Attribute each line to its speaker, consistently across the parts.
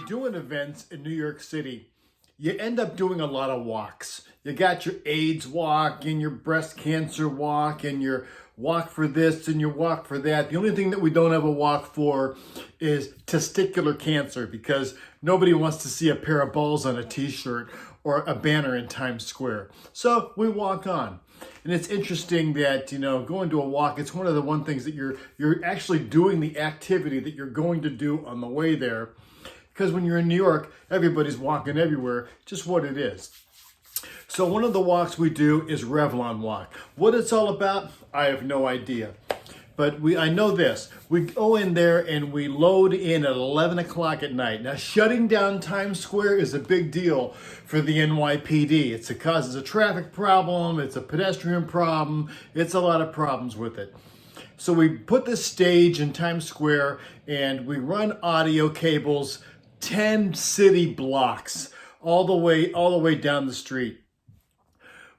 Speaker 1: doing events in New York City, you end up doing a lot of walks. You got your AIDS walk and your breast cancer walk and your walk for this and your walk for that. The only thing that we don't have a walk for is testicular cancer, because nobody wants to see a pair of balls on a t-shirt or a banner in Times Square. So we walk on. And it's interesting that, going to a walk, it's one of the things that you're actually doing the activity that you're going to do on the way there. Because when you're in New York, everybody's walking everywhere, just what it is. So one of the walks we do is Revlon Walk. What it's all about, I have no idea. But I know this. We go in there and we load in at 11 o'clock at night. Now, shutting down Times Square is a big deal for the NYPD. It causes a traffic problem. It's a pedestrian problem. It's a lot of problems with it. So we put this stage in Times Square and we run audio cables 10 city blocks all the way down the street.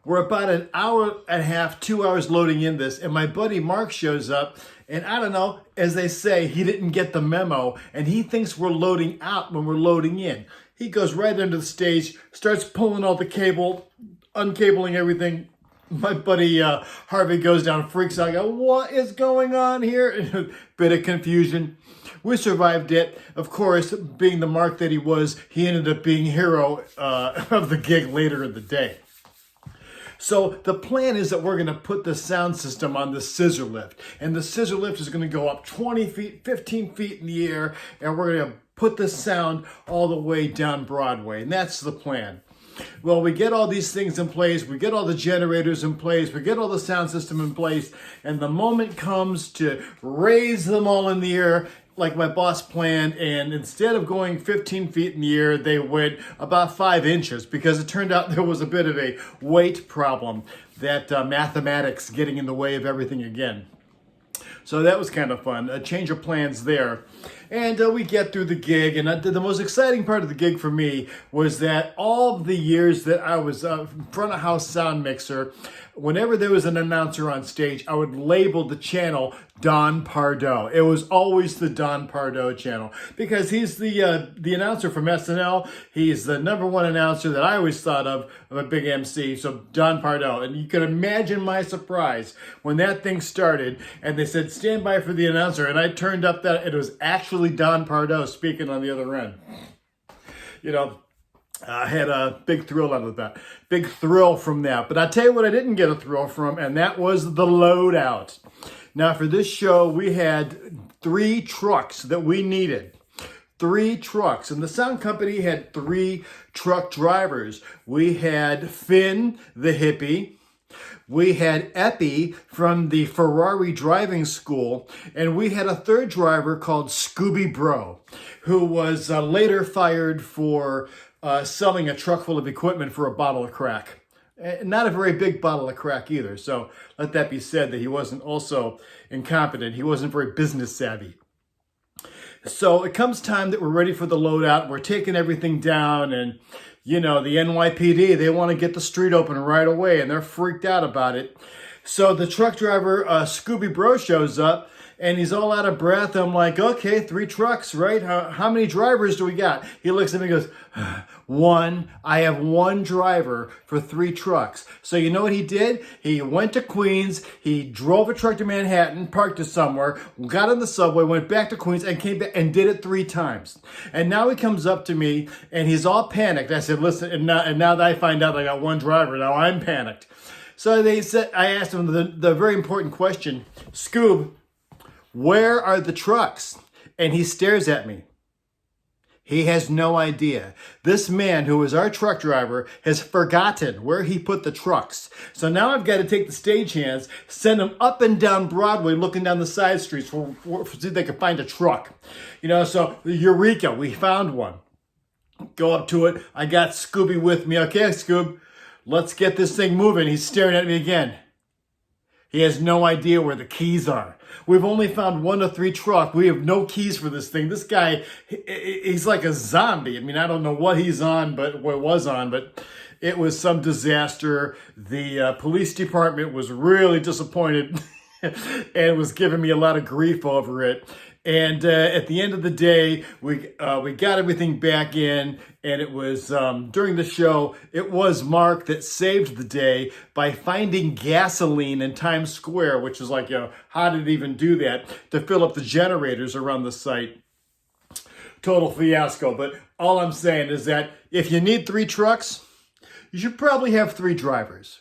Speaker 1: We're about an hour and a half, 2 hours loading in this, and my buddy Mark shows up, and I don't know, as they say, he didn't get the memo, and he thinks we're loading out when we're loading in. He goes right into the stage, starts pulling all the cable, uncabling everything. My buddy Harvey goes down, freaks out. I go, what is going on here? Bit of confusion. We survived it. Of course, being the Mark that he was, he ended up being hero of the gig later in the day. So the plan is that we're going to put the sound system on the scissor lift. And the scissor lift is going to go up 20 feet, 15 feet in the air. And we're going to put the sound all the way down Broadway. And that's the plan. Well, we get all these things in place. We get all the generators in place. We get all the sound system in place. And the moment comes to raise them all in the air like my boss planned, and instead of going 15 feet in the air, they went about 5 inches, because it turned out there was a bit of a weight problem, that mathematics getting in the way of everything again. So that was kind of fun, a change of plans there. And we get through the gig, and the most exciting part of the gig for me was that all the years that I was front of house sound mixer, whenever there was an announcer on stage, I would label the channel Don Pardo. It was always the Don Pardo channel, because he's the announcer from SNL. He's the #1 announcer that I always thought of a big MC, so Don Pardo. And you can imagine my surprise when that thing started and they said, stand by for the announcer, and I turned up that it was actually Don Pardo speaking on the other end. I had a big thrill out of that. Big thrill from that. But I tell you what I didn't get a thrill from, and that was the loadout. Now, for this show, we had 3 trucks that we needed. 3 trucks. And the sound company had 3 truck drivers. We had Finn, the hippie. We had Epi from the Ferrari driving school, and we had a 3rd driver called Scooby Bro, who was later fired for selling a truck full of equipment for a bottle of crack. Not a very big bottle of crack either, so let that be said that he wasn't also incompetent. He wasn't very business savvy. So it comes time that we're ready for the loadout. We're taking everything down, and the NYPD, they want to get the street open right away, and they're freaked out about it. So the truck driver, Scooby Bro, shows up, and he's all out of breath. I'm like, okay, 3 trucks, right? How many drivers do we got? He looks at me and goes, 1. I have 1 driver for 3 trucks. So you know what he did? He went to Queens, he drove a truck to Manhattan, parked it somewhere, got on the subway, went back to Queens, and came back and did it 3 times. And now he comes up to me, and he's all panicked. I said, listen, and now that I find out I got 1 driver, now I'm panicked. So I asked him the very important question, Scoob, where are the trucks? And he stares at me. He has no idea. This man, who is our truck driver, has forgotten where he put the trucks. So now I've got to take the stagehands, send them up and down Broadway, looking down the side streets for see if they can find a truck. So Eureka, we found one. Go up to it. I got Scooby with me. Okay, Scoob, let's get this thing moving. He's staring at me again. He has no idea where the keys are. We've only found 1 of 3 truck. We have no keys for this thing. This guy, he's like a zombie. I mean, I don't know what he's on, but what was on, but it was some disaster. The police department was really disappointed and was giving me a lot of grief over it. And at the end of the day, we got everything back in, and it was during the show, it was Mark that saved the day by finding gasoline in Times Square, which is like, how did it even do that, to fill up the generators around the site. Total fiasco. But all I'm saying is that if you need 3 trucks, you should probably have 3 drivers.